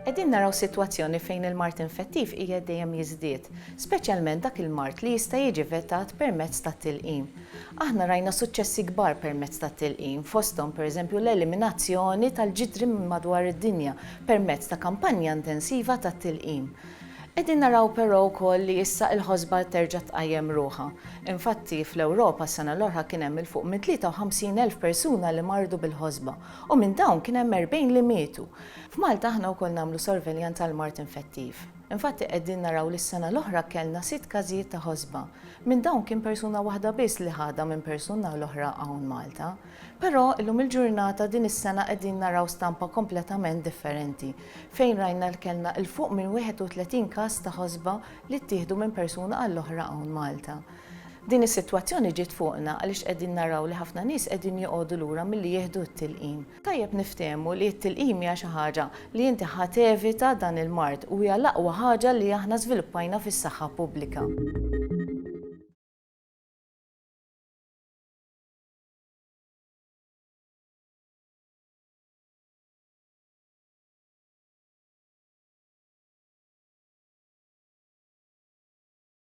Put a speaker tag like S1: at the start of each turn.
S1: Qegħdin naraw sitwazzjoni fejn il-mart infettiv hija dejjem jiżdied, speċjalment dak il-mart li jista' jiġi vettat permezz tat-tilqim. Aħna rajna suċċessi kbar permezz tat-tilqim, fosthom pereżempju l-eliminazzjoni tal-ġidri madwar id-dinja permezz ta' kampanja intensiva tat-tilqim. Qegħdin naraw però wkoll li issa l-ħosba terġa' tqajjem ruħha. Infatti fl-Ewropa s-sena l-oħra kien hemm il fuq minn 53,000 persuna li mardu bil-ħosba u minn dawn kien hemm 40 li mietu. F'Malta aħna wkoll nagħmlu sorveljan tal-mart infettiv. Infatti qegħdin naraw li s-sena l-oħra kellna 6 każijiet ta' ħosba. Minn dawn kien persuna waħda biss li ħadha minn persuna l-oħra hawn Malta. Però illum il-ġurnata din is-sena qegħdin naraw stampa kompletament differenti fejn rajna l kellna il fuq minn 31 każ ta' ħosba li ttieħdu minn persuna għall-oħra hawn Malta. Din is-sitwazzjoni ġiet fuqna għaliex qegħdin naraw li ħafna nies qegħdin joqogħdu lura milli jieħdu t-tilqim. Tajjeb niftehmu li t-tilqim hija xi ħaġa li inti ħatevita dan il-mard u hija l-aqwa ħaġa li aħna żviluppajna fis-saħħa pubblika.